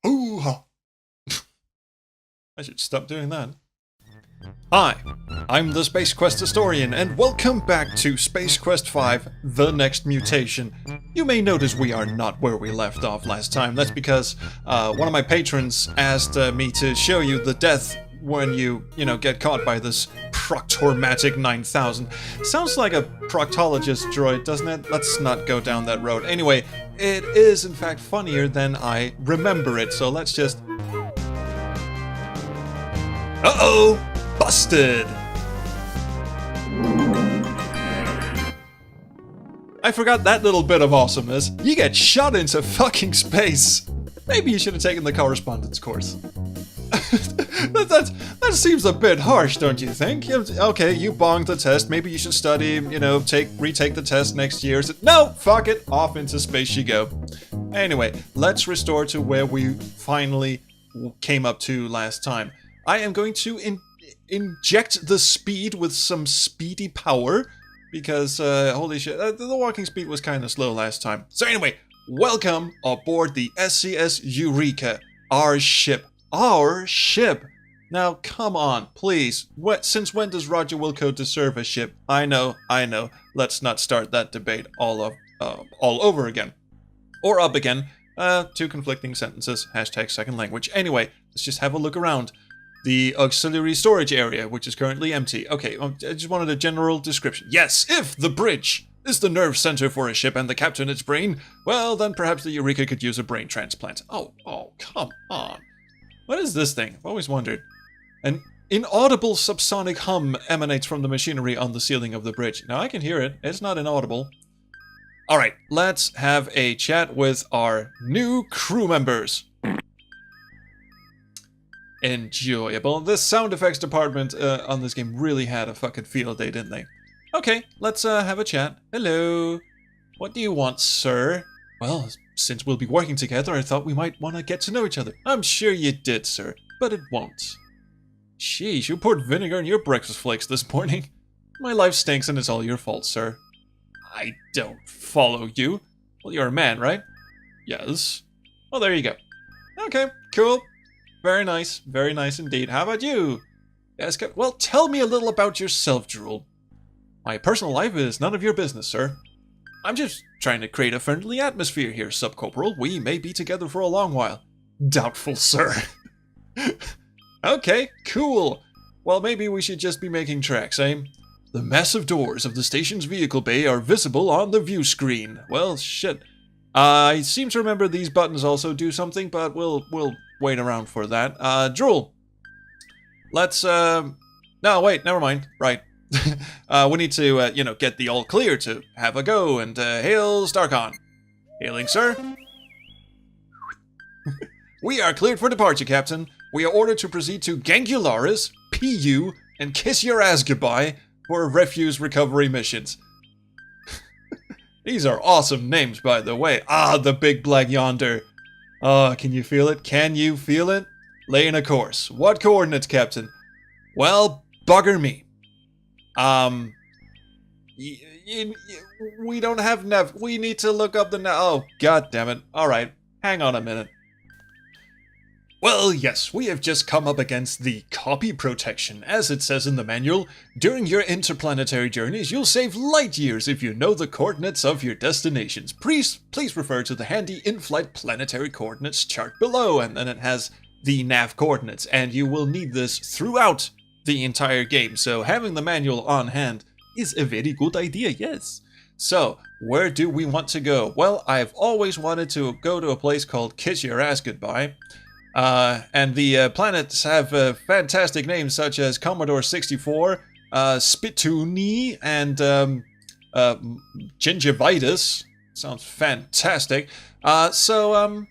Ooh-ha. I should stop doing that. Hi, I'm the Space Quest historian, and welcome back to Space Quest V: The Next Mutation. You may notice we are not where we left off last time. That's because one of my patrons asked me to show you the death when you get caught by this Proctormatic 9000. Sounds like a proctologist droid, doesn't it? Let's not go down that road. Anyway, it is in fact funnier than I remember it, so let's just... Uh-oh! Busted! I forgot that little bit of awesomeness. You get shot into fucking space! Maybe you should have taken the correspondence course. That seems a bit harsh, don't you think? Okay, you bonged the test, maybe you should study, retake the test next year. No, fuck it, off into space you go. Anyway, let's restore to where we finally came up to last time. I am going to inject the speed with some speedy power, because, holy shit, the walking speed was kind of slow last time. So anyway, welcome aboard the SCS Eureka, our ship. Our ship! Now, come on, please. Since when does Roger Wilco deserve a ship? I know. Let's not start that debate all over again. Or up again. Two conflicting sentences. Hashtag second language. Anyway, let's just have a look around. The auxiliary storage area, which is currently empty. Okay, I just wanted a general description. Yes, if the bridge is the nerve center for a ship and the captain its brain, well, then perhaps the Eureka could use a brain transplant. Oh, come on. What is this thing? I've always wondered. An inaudible subsonic hum emanates from the machinery on the ceiling of the bridge. Now I can hear it. It's not inaudible. Alright, let's have a chat with our new crew members. Enjoyable. The sound effects department on this game really had a fucking field day, didn't they? Okay, let's have a chat. Hello. What do you want, sir? Well, since we'll be working together, I thought we might want to get to know each other. I'm sure you did, sir, but it won't. Sheesh, you poured vinegar in your breakfast flakes this morning. My life stinks and it's all your fault, sir. I don't follow you. Well, you're a man, right? Yes. Well, there you go. Okay, cool. Very nice indeed. How about you? Yes, well, tell me a little about yourself, Drool. My personal life is none of your business, sir. I'm just trying to create a friendly atmosphere here, Sub-Corporal. We may be together for a long while. Doubtful, sir. Okay, cool. Well, maybe we should just be making tracks, eh? The massive doors of the station's vehicle bay are visible on the view screen. Well, shit. I seem to remember these buttons also do something, but we'll wait around for that. Drool. Let's, no, wait, never mind. Right. We need to, get the all clear to have a go, and, hail Starcon. Hailing, sir. We are cleared for departure, Captain. We are ordered to proceed to Gangularis, PU, and Kiss Your Ass Goodbye for refuse recovery missions. These are awesome names, by the way. Ah, the big black yonder. Ah, can you feel it? Can you feel it? Laying a course. What coordinates, Captain? Well, bugger me. We don't have nav. We need to look up the nav. Oh, god damn it. Alright, hang on a minute. Well, yes, we have just come up against the copy protection. As it says in the manual, during your interplanetary journeys, you'll save light years if you know the coordinates of your destinations. Please refer to the handy in-flight planetary coordinates chart below, and then it has the nav coordinates, and you will need this throughout the entire game, so having the manual on hand is a very good idea, yes. So, where do we want to go? Well, I've always wanted to go to a place called Kiss Your Ass Goodbye. And the planets have fantastic names such as Commodore 64, Spittoon, and Gingivitis. Sounds fantastic. I'm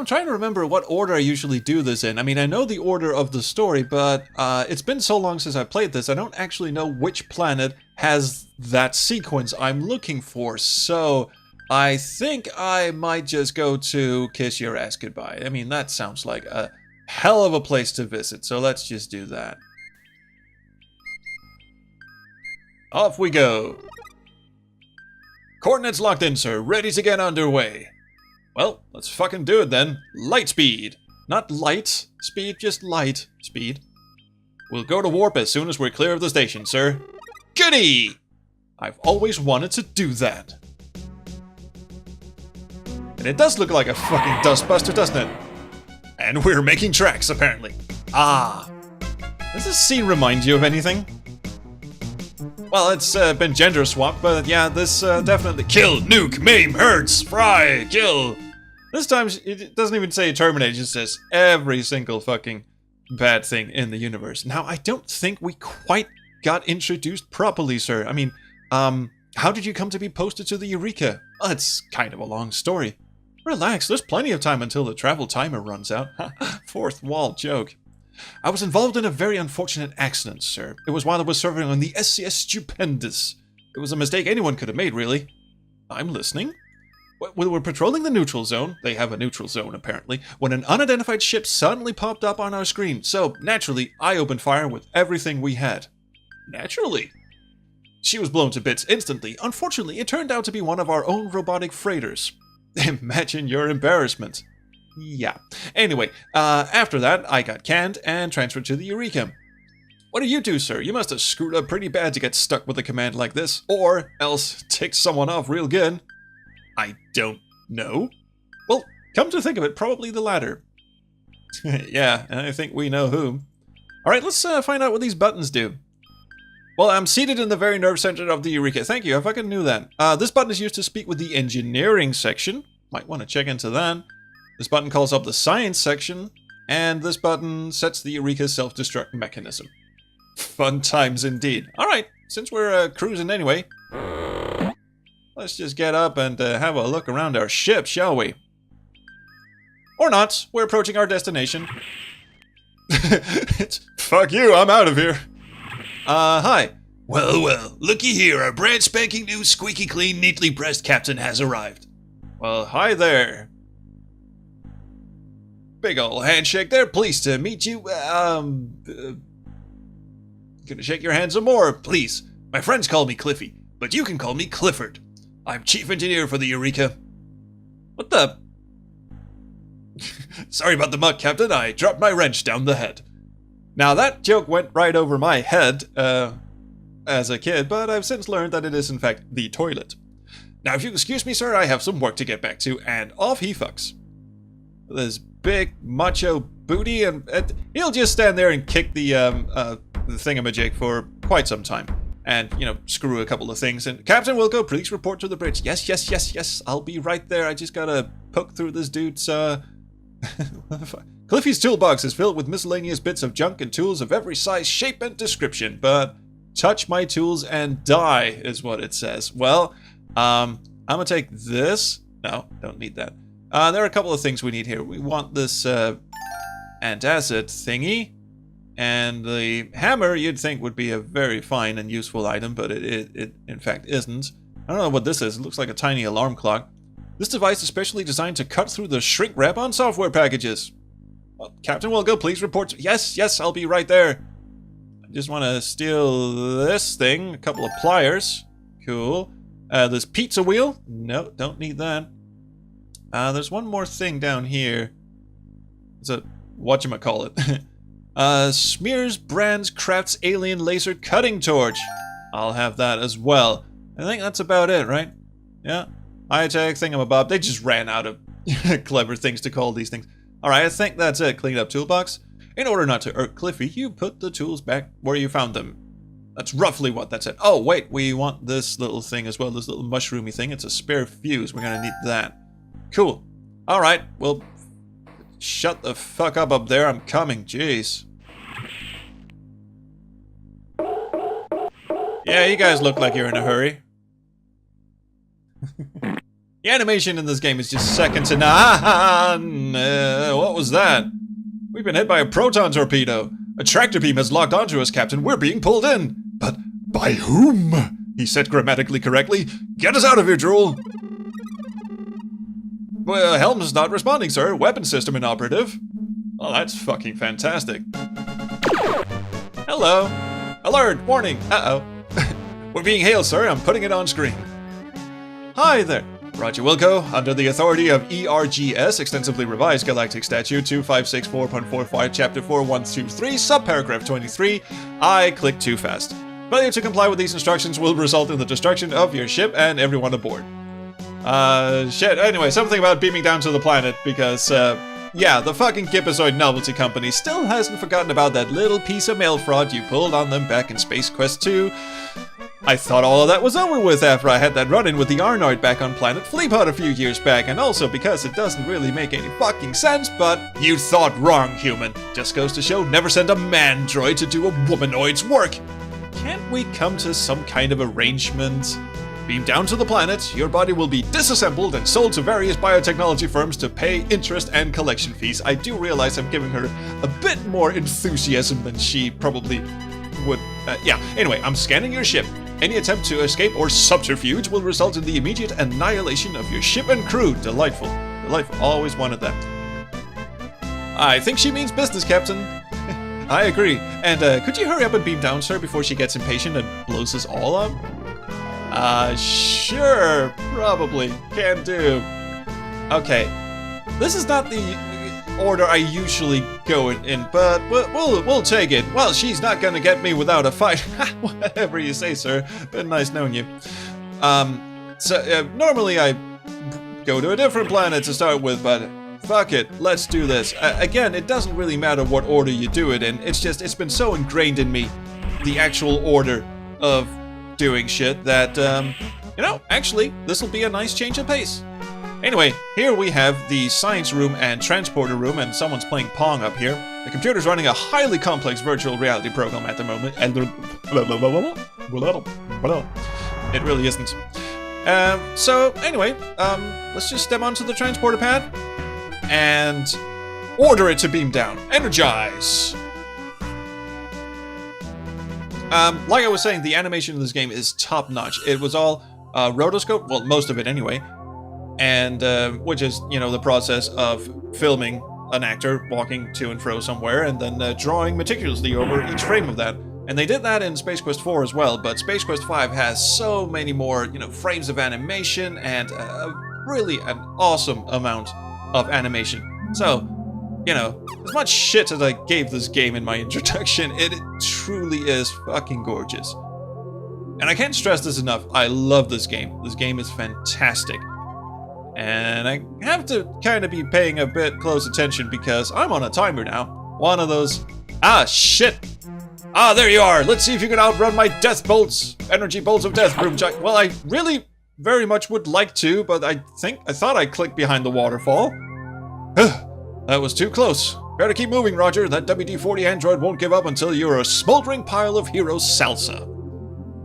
trying to remember what order I usually do this in. I mean, I know the order of the story, but it's been so long since I played this, I don't actually know which planet has that sequence I'm looking for. So I think I might just go to Kiss Your Ass Goodbye. I mean, that sounds like a hell of a place to visit, so let's just do that. Off we go. Coordinates locked in, sir. Ready to get underway. Well, let's fucking do it then. Light speed. Not light speed, just light speed. We'll go to warp as soon as we're clear of the station, sir. Goody! I've always wanted to do that. And it does look like a fucking dustbuster, doesn't it? And we're making tracks, apparently. Ah. Does this scene remind you of anything? Well, it's been gender swapped, but yeah, this definitely... Kill, nuke, maim, hurts, fry, kill. This time, it doesn't even say terminate, it just says every single fucking bad thing in the universe. Now, I don't think we quite got introduced properly, sir. I mean, how did you come to be posted to the Eureka? Well, it's kind of a long story. Relax, there's plenty of time until the travel timer runs out. Fourth wall joke. I was involved in a very unfortunate accident, sir. It was while I was serving on the SCS Stupendous. It was a mistake anyone could have made, really. I'm listening. We were patrolling the neutral zone. They have a neutral zone, apparently, when an unidentified ship suddenly popped up on our screen. So, naturally, I opened fire with everything we had. Naturally. She was blown to bits instantly. Unfortunately, it turned out to be one of our own robotic freighters. Imagine your embarrassment. Yeah. Anyway, after that, I got canned and transferred to the Eureka. What do you do, sir? You must have screwed up pretty bad to get stuck with a command like this, or else tick someone off real good. I don't know. Well, come to think of it, probably the latter. Yeah, I think we know who. Alright, let's find out what these buttons do. Well, I'm seated in the very nerve center of the Eureka. Thank you, I fucking knew that. This button is used to speak with the engineering section. Might want to check into that. This button calls up the science section. And this button sets the Eureka's self-destruct mechanism. Fun times indeed. Alright, since we're cruising anyway, let's just get up and have a look around our ship, shall we? Or not, we're approaching our destination. Fuck you, I'm out of here. Hi. Well, looky here, our brand spanking new, squeaky clean, neatly pressed captain has arrived. Well, hi there. Big ol' handshake there, pleased to meet you. Gonna shake your hand some more, please. My friends call me Cliffy, but you can call me Clifford. I'm chief engineer for the Eureka. What the? Sorry about the muck, Captain. I dropped my wrench down the head. Now that joke went right over my head, as a kid, but I've since learned that it is in fact the toilet. Now if you excuse me, sir, I have some work to get back to, and off he fucks. This big macho booty, and he'll just stand there and kick the thingamajig for quite some time. And, you know, screw a couple of things. And, Captain Wilco, please report to the bridge. Yes, I'll be right there. I just gotta poke through this dude's, Cliffy's toolbox is filled with miscellaneous bits of junk and tools of every size, shape, and description. But touch my tools and die is what it says. Well, I'm gonna take this. No, don't need that. There are a couple of things we need here. We want this, antacid thingy. And the hammer, you'd think, would be a very fine and useful item, but it in fact isn't. I don't know what this is. It looks like a tiny alarm clock. This device is specially designed to cut through the shrink wrap on software packages. Well, Captain Wilco, please report to... Yes, I'll be right there. I just want to steal this thing. A couple of pliers. Cool. This pizza wheel. No, don't need that. There's one more thing down here. It's a... whatchamacallit. Smears Brands Crafts Alien Laser Cutting Torch. I'll have that as well. I think that's about it, right? Yeah. High-tech thingamabob. They just ran out of clever things to call these things. Alright, I think that's it. Clean up toolbox. In order not to irk Cliffy, you put the tools back where you found them. That's roughly what that said. Oh, wait. We want this little thing as well. This little mushroomy thing. It's a spare fuse. We're gonna need that. Cool. Alright. Well, shut the fuck up there. I'm coming. Jeez. Yeah, you guys look like you're in a hurry. The animation in this game is just second to none. What was that? We've been hit by a proton torpedo. A tractor beam has locked onto us, Captain. We're being pulled in. But by whom? He said grammatically correctly. Get us out of here, Drool. Well, helm's not responding, sir. Weapon system inoperative. Oh, that's fucking fantastic. Hello. Alert! Warning! Uh-oh. We're being hailed, sir. I'm putting it on screen. Hi there. Roger Wilco, under the authority of ERGS, Extensively Revised Galactic Statute 2564.45, Chapter 4123, Subparagraph 23, I clicked too fast. Failure to comply with these instructions will result in the destruction of your ship and everyone aboard. Shit, anyway, something about beaming down to the planet, because, yeah, the fucking Gipazoid Novelty Company still hasn't forgotten about that little piece of mail fraud you pulled on them back in Space Quest 2. I thought all of that was over with after I had that run-in with the Arnoid back on Planet Fleapod a few years back, and also because it doesn't really make any fucking sense, but you thought wrong, human. Just goes to show, never send a man-droid to do a womanoid's work. Can't we come to some kind of arrangement? Beam down to the planet, your body will be disassembled and sold to various biotechnology firms to pay interest and collection fees. I do realize I'm giving her a bit more enthusiasm than she probably would. Yeah, anyway, I'm scanning your ship. Any attempt to escape or subterfuge will result in the immediate annihilation of your ship and crew. Delightful. Delightful. Always wanted that. I think she means business, Captain. I agree. And could you hurry up and beam down, sir, before she gets impatient and blows us all up? Sure. Probably. Can do. Okay. This is not the order I usually go in, but we'll take it. Well, she's not gonna get me without a fight. Whatever you say, sir. Been nice knowing you. Normally I go to a different planet to start with, but fuck it, let's do this. Again, it doesn't really matter what order you do it in. It's just, it's been so ingrained in me, the actual order of doing shit, that, you know, actually, this will be a nice change of pace. Anyway, here we have the science room and transporter room, and someone's playing Pong up here. The computer's running a highly complex virtual reality program at the moment, and it really isn't. So anyway, let's just step onto the transporter pad and order it to beam down. Energize! Like I was saying, the animation in this game is top-notch. It was all rotoscope, well, most of it anyway. And, which is, you know, the process of filming an actor walking to and fro somewhere and then drawing meticulously over each frame of that. And they did that in Space Quest 4 as well, but Space Quest 5 has so many more, you know, frames of animation and really an awesome amount of animation. So, you know, as much shit as I gave this game in my introduction, it truly is fucking gorgeous. And I can't stress this enough, I love this game. This game is fantastic. And I have to kind of be paying a bit close attention because I'm on a timer now. One of those... Ah, shit! Ah, there you are! Let's see if you can outrun my death bolts! Energy bolts of death, Broom Giant. Well, I really very much would like to, but I thought I clicked behind the waterfall. That was too close. Better keep moving, Roger. That WD-40 android won't give up until you're a smoldering pile of hero salsa.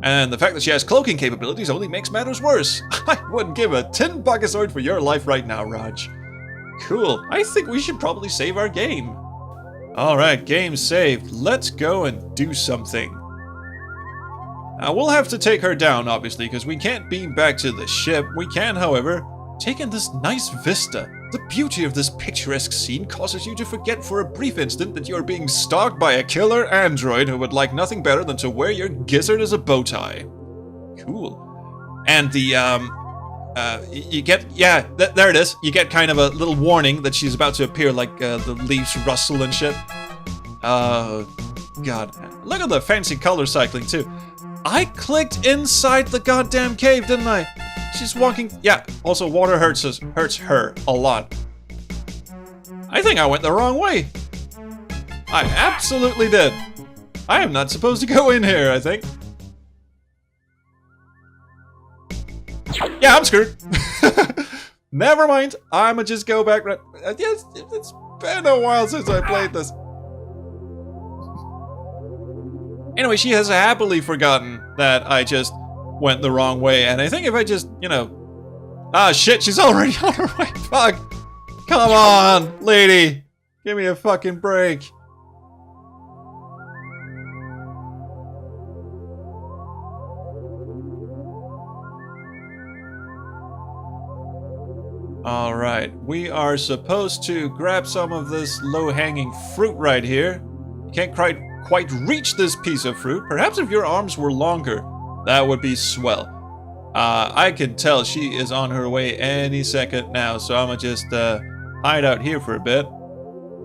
And the fact that she has cloaking capabilities only makes matters worse. I wouldn't give a tin buckazoid for your life right now, Raj. Cool. I think we should probably save our game. Alright, game saved. Let's go and do something. Now, we'll have to take her down, obviously, because we can't beam back to the ship. We can, however, take in this nice vista. The beauty of this picturesque scene causes you to forget for a brief instant that you're being stalked by a killer android who would like nothing better than to wear your gizzard as a bow tie. Cool. And the, you get, yeah, there it is. You get kind of a little warning that she's about to appear, like the leaves rustle and shit. Oh, God. Look at the fancy color cycling, too. I clicked inside the goddamn cave, didn't I? She's walking... Yeah, also water hurts her a lot. I think I went the wrong way. I absolutely did. I am not supposed to go in here, I think. Yeah, I'm screwed. Never mind. I'ma just go back... Yes, it's been a while since I played this. Anyway, she has happily forgotten that I just went the wrong way, and I think if I just, you know... Ah, shit, she's already on her way. Fuck. Come on, lady. Give me a fucking break. Alright, we are supposed to grab some of this low-hanging fruit right here. You can't quite reach this piece of fruit. Perhaps if your arms were longer, that would be swell. I can tell she is on her way any second now, so I'm gonna just hide out here for a bit.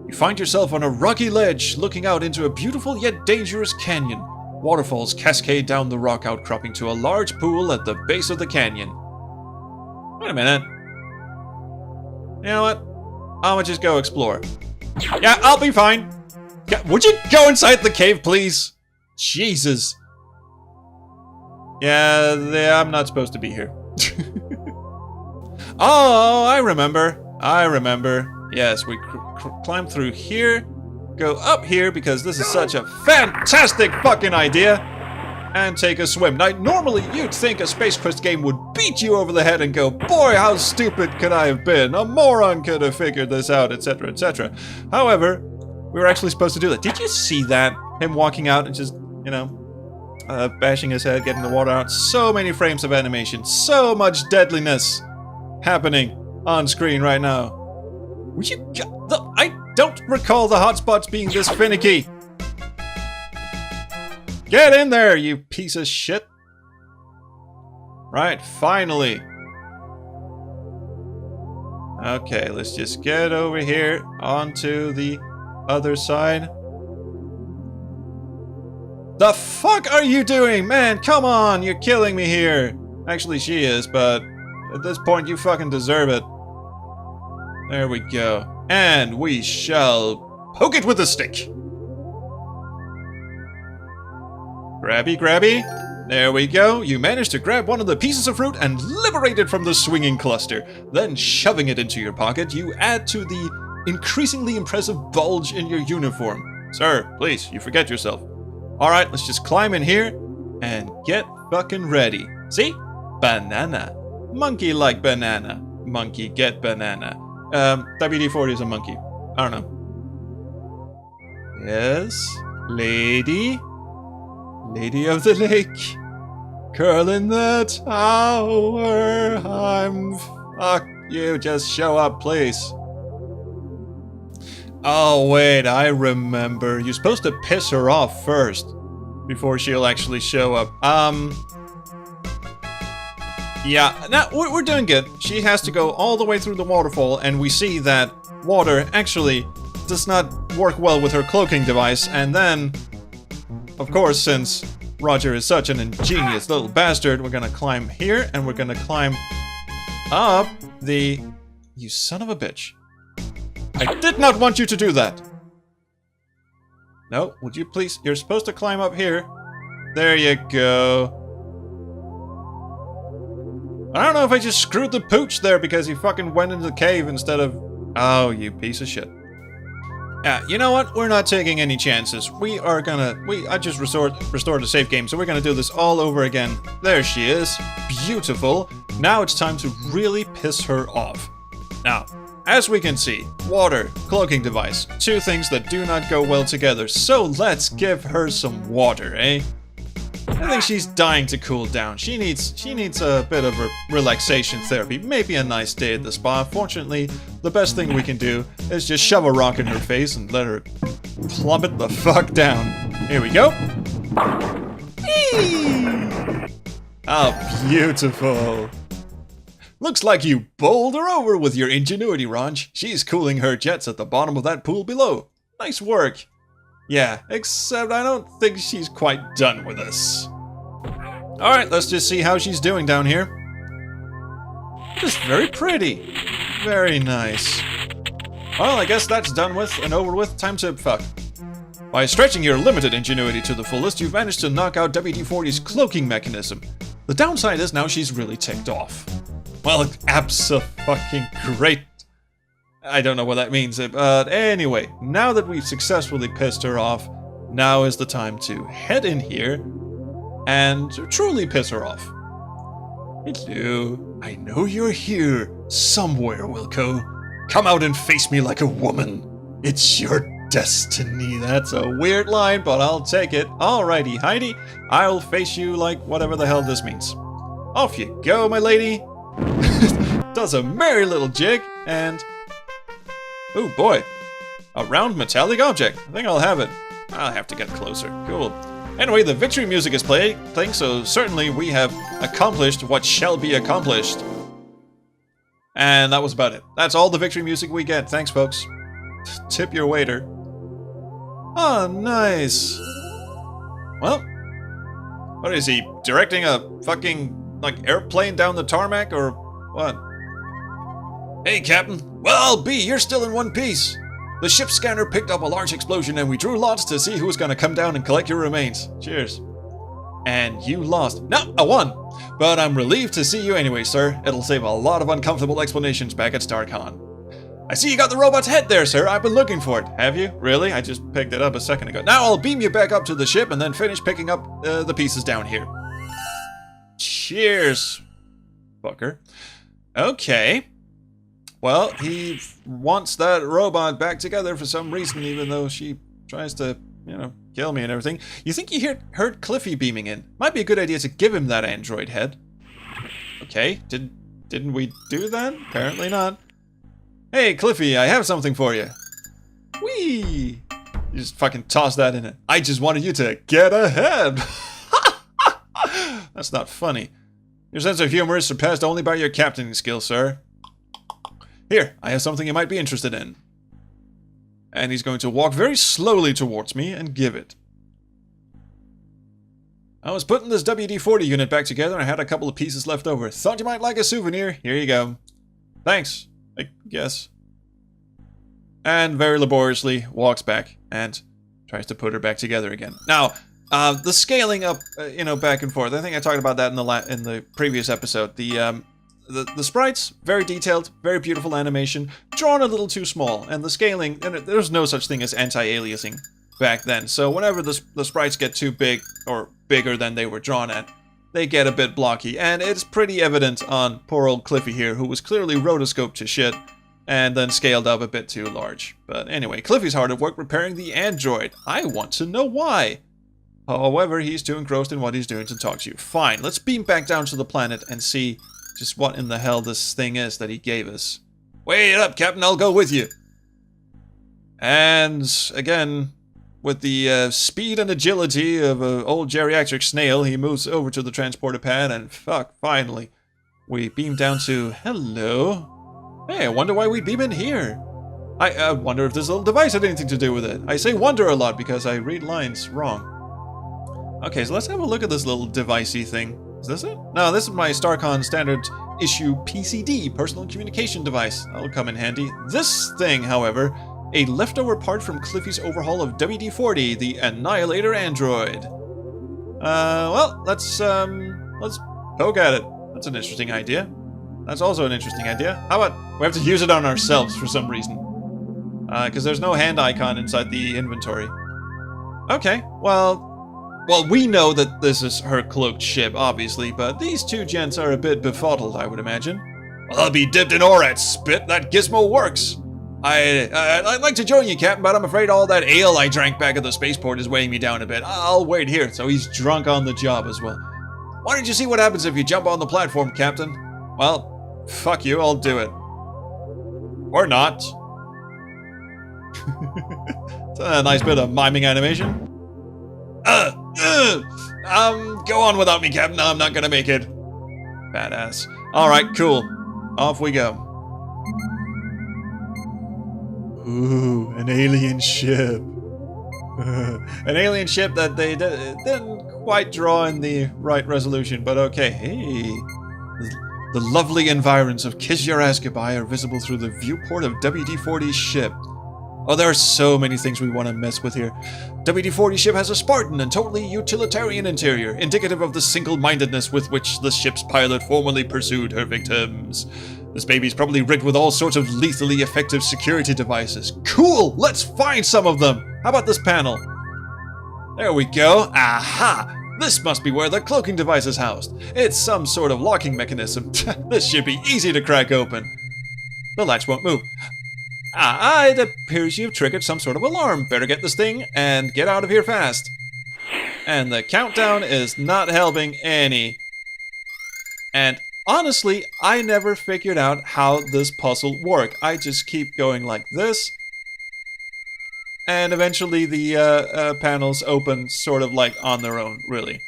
You find yourself on a rocky ledge, looking out into a beautiful yet dangerous canyon. Waterfalls cascade down the rock outcropping to a large pool at the base of the canyon. Wait a minute. You know what? I'm gonna just go explore. Yeah, I'll be fine. Yeah, would you go inside the cave, please? Jesus. Yeah, I'm not supposed to be here. Oh, I remember. Yes, we climb through here, go up here because this is such a fantastic fucking idea, and take a swim. Now, normally you'd think a Space Quest game would beat you over the head and go, boy, how stupid could I have been? A moron could have figured this out, etc., etc. However, we were actually supposed to do that. Did you see that? Him walking out and just, you know, bashing his head, getting the water out. So many frames of animation, so much deadliness happening on screen right now. Would you? I don't recall the hotspots being this finicky. Get in there, you piece of shit. Right, finally. Okay, let's just get over here onto the other side. The fuck are you doing? Man, come on, you're killing me here. Actually, she is, but at this point, you fucking deserve it. There we go. And we shall poke it with a stick. Grabby, grabby. There we go. You managed to grab one of the pieces of fruit and liberate it from the swinging cluster. Then, shoving it into your pocket, you add to the increasingly impressive bulge in your uniform. Sir, please, you forget yourself. Alright, let's just climb in here and get fucking ready. See? Banana. Monkey like banana. Monkey get banana. WD-40 is a monkey. I don't know. Yes? Lady? Lady of the lake. Curl in the tower. Fuck you. Just show up, please. Oh, wait. I remember. You're supposed to piss her off first before she'll actually show up. Yeah, now we're doing good. She has to go all the way through the waterfall, and we see that water actually does not work well with her cloaking device. And then, of course, since Roger is such an ingenious little bastard, we're gonna climb here, and we're gonna climb up the... You son of a bitch. I did not want you to do that. No, would you please? You're supposed to climb up here. There you go. I don't know if I just screwed the pooch there because he fucking went into the cave instead of... Oh, you piece of shit. Yeah, you know what? We're not taking any chances. We are gonna... I just restored a save game, so we're gonna do this all over again. There she is. Beautiful. Now it's time to really piss her off. Now, as we can see, water, cloaking device, two things that do not go well together. So let's give her some water, eh? I think she's dying to cool down. She needs a bit of a relaxation therapy. Maybe a nice day at the spa. Fortunately, the best thing we can do is just shove a rock in her face and let her plummet the fuck down. Here we go. Eee! Oh, beautiful. Looks like you bowled her over with your ingenuity, Ronj. She's cooling her jets at the bottom of that pool below. Nice work. Yeah, except I don't think she's quite done with us. Alright, let's just see how she's doing down here. Just very pretty. Very nice. Well, I guess that's done with and over with. Time to fuck. By stretching your limited ingenuity to the fullest, you've managed to knock out WD-40's cloaking mechanism. The downside is now she's really ticked off. Well, abso-fucking-great. I don't know what that means, but anyway, now that we've successfully pissed her off, now is the time to head in here and truly piss her off. Hello, I know you're here somewhere, Wilco. Come out and face me like a woman. It's your destiny. That's a weird line, but I'll take it. Alrighty, Heidi, I'll face you like whatever the hell this means. Off you go, my lady. Does a merry little jig, and... Oh boy, a round metallic object. I think I'll have it. I'll have to get closer. Cool. Anyway, the victory music is playing, so certainly we have accomplished what shall be accomplished. And that was about it. That's all the victory music we get. Thanks, folks. Tip your waiter. Oh, nice. Well, what is he, directing a fucking, like, airplane down the tarmac, or what? Hey, Captain. Well, I'll be. You're still in one piece. The ship scanner picked up a large explosion and we drew lots to see who was going to come down and collect your remains. Cheers. And you lost. No, I won. But I'm relieved to see you anyway, sir. It'll save a lot of uncomfortable explanations back at StarCon. I see you got the robot's head there, sir. I've been looking for it. Have you? Really? I just picked it up a second ago. Now I'll beam you back up to the ship and then finish picking up the pieces down here. Cheers, fucker. Okay. Well, he wants that robot back together for some reason, even though she tries to, you know, kill me and everything. You think you heard Cliffy beaming in? Might be a good idea to give him that android head. Okay, didn't we do that? Apparently not. Hey, Cliffy, I have something for you. Whee! You just fucking toss that in it. I just wanted you to get ahead. That's not funny. Your sense of humor is surpassed only by your captaining skills, sir. Here, I have something you might be interested in. And he's going to walk very slowly towards me and give it. I was putting this WD-40 unit back together and I had a couple of pieces left over. Thought you might like a souvenir. Here you go. Thanks, I guess. And very laboriously walks back and tries to put her back together again. Now, the scaling up, you know, back and forth. I think I talked about that in the previous episode. The sprites, very detailed, very beautiful animation, drawn a little too small, and the scaling, and there's no such thing as anti-aliasing back then, so whenever the sprites get too big, or bigger than they were drawn at, they get a bit blocky, and it's pretty evident on poor old Cliffy here, who was clearly rotoscoped to shit, and then scaled up a bit too large. But anyway, Cliffy's hard at work repairing the android. I want to know why. However, he's too engrossed in what he's doing to talk to you. Fine, let's beam back down to the planet and see just what in the hell this thing is that he gave us. Wait up, Captain, I'll go with you. And again, with the speed and agility of an old geriatric snail, he moves over to the transporter pad and fuck, finally, we beam down to hello. Hey, I wonder why we beam in here. I wonder if this little device had anything to do with it. I say wonder a lot because I read lines wrong. Okay, so let's have a look at this little devicey thing. Is this it? No, this is my StarCon standard issue PCD, personal communication device. That'll come in handy. This thing, however, a leftover part from Cliffy's overhaul of WD-40, the Annihilator android. Well, let's poke at it. That's an interesting idea. That's also an interesting idea. How about we have to use it on ourselves for some reason? Because there's no hand icon inside the inventory. Okay, well, we know that this is her cloaked ship, obviously, but these two gents are a bit befuddled, I would imagine. Well, I'll be dipped in ORAT spit. That gizmo works. I'd like to join you, Captain, but I'm afraid all that ale I drank back at the spaceport is weighing me down a bit. I'll wait here. So he's drunk on the job as well. Why don't you see what happens if you jump on the platform, Captain? Well, fuck you, I'll do it. Or not. It's a nice bit of miming animation. Go on without me, Captain. I'm not gonna make it. Badass. Alright, cool. Off we go. Ooh, an alien ship. An alien ship that they didn't quite draw in the right resolution, but okay. Hey. The lovely environs of Kizjar-Askabai are visible through the viewport of WD-40's ship. Oh, there are so many things we want to mess with here. WD-40 ship has a Spartan and totally utilitarian interior, indicative of the single-mindedness with which the ship's pilot formerly pursued her victims. This baby's probably rigged with all sorts of lethally effective security devices. Cool! Let's find some of them! How about this panel? There we go. Aha! This must be where the cloaking device is housed. It's some sort of locking mechanism. This should be easy to crack open. The latch won't move. It appears you've triggered some sort of alarm. Better get this thing and get out of here fast. And the countdown is not helping any. And honestly, I never figured out how this puzzle worked. I just keep going like this. and eventually the panels open sort of like on their own, really.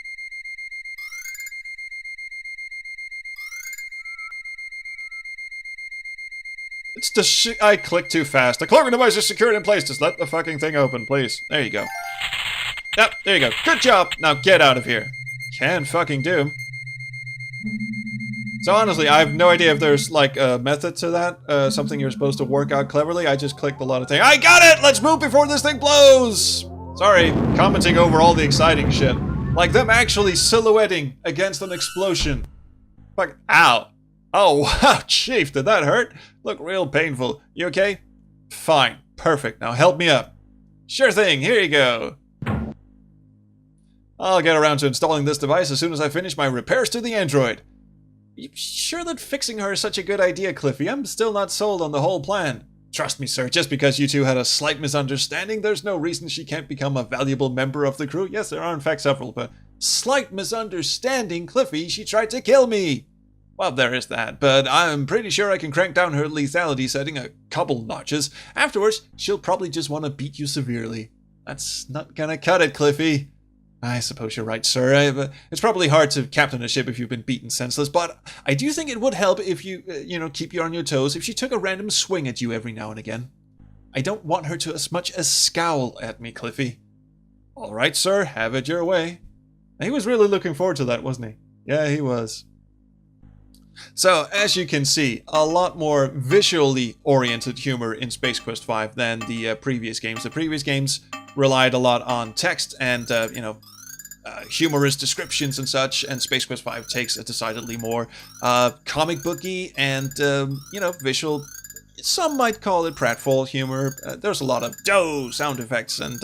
It's the I clicked too fast. The cloaking device is secured in place. Just let the fucking thing open, please. There you go. Yep, there you go. Good job. Now get out of here. Can fucking do. So honestly, I have no idea if there's like a method to that. Something you're supposed to work out cleverly. I just clicked a lot of things. I got it! Let's move before this thing blows! Sorry, commenting over all the exciting shit. Like them actually silhouetting against an explosion. Fuck, ow. Oh, wow, Chief, did that hurt? Look real painful. You okay? Fine. Perfect. Now help me up. Sure thing. Here you go. I'll get around to installing this device as soon as I finish my repairs to the android. You sure that fixing her is such a good idea, Cliffy? I'm still not sold on the whole plan. Trust me, sir, just because you two had a slight misunderstanding, there's no reason she can't become a valuable member of the crew. Yes, there are in fact several, but slight misunderstanding, Cliffy, she tried to kill me. Well, there is that, but I'm pretty sure I can crank down her lethality setting a couple notches. Afterwards, she'll probably just want to beat you severely. That's not gonna cut it, Cliffy. I suppose you're right, sir. It's probably hard to captain a ship if you've been beaten senseless, but I do think it would help if you, keep you on your toes if she took a random swing at you every now and again. I don't want her to as much as scowl at me, Cliffy. All right, sir, have it your way. He was really looking forward to that, wasn't he? Yeah, he was. So, as you can see, a lot more visually oriented humor in Space Quest V than the previous games. The previous games relied a lot on text and, humorous descriptions and such, and Space Quest V takes a decidedly more comic booky and, visual. Some might call it pratfall humor. There's a lot of "doh" sound effects and,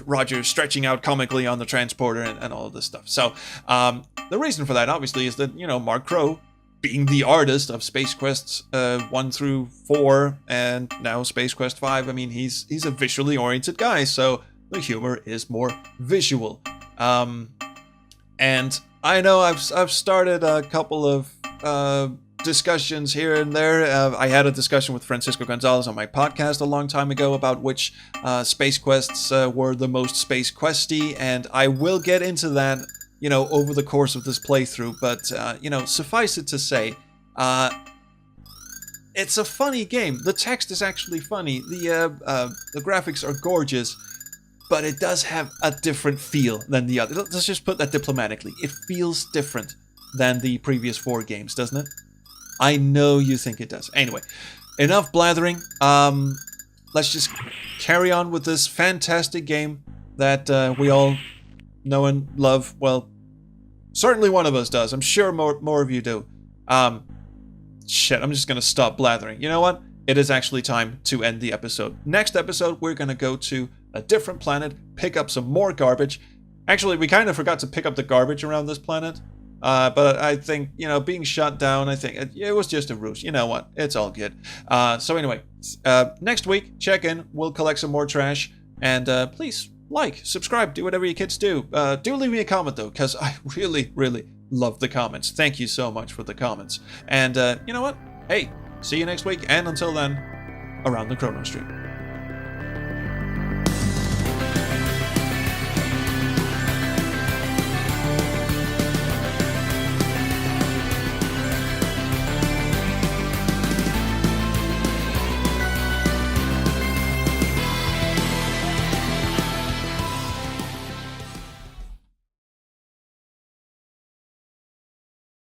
Roger stretching out comically on the transporter and all of this stuff. So, the reason for that, obviously, is that, Mark Crow, being the artist of Space Quests 1 through 4, and now Space Quest 5, I mean, he's a visually oriented guy, so the humor is more visual. And I know I've started a couple of discussions here and there. I had a discussion with Francisco Gonzalez on my podcast a long time ago about which Space Quests were the most Space Questy, and I will get into that, over the course of this playthrough, but, suffice it to say, it's a funny game. The text is actually funny. The graphics are gorgeous, but it does have a different feel than the other. Let's just put that diplomatically. It feels different than the previous 4 games, doesn't it? I know you think it does. Anyway, enough blathering. Let's just carry on with this fantastic game that we all know and love. Well, certainly one of us does. I'm sure more of you do. Shit, I'm just going to stop blathering. You know what? It is actually time to end the episode. Next episode, we're going to go to a different planet, pick up some more garbage. Actually, we kind of forgot to pick up the garbage around this planet. But I think, being shut down, I think it was just a ruse. You know what? It's all good. So anyway, next week, check in. We'll collect some more trash. And please, subscribe, do whatever you kids do. Do leave me a comment, though, because I really, really love the comments. Thank you so much for the comments. And you know what? Hey, see you next week. And until then, around the Chrono Stream.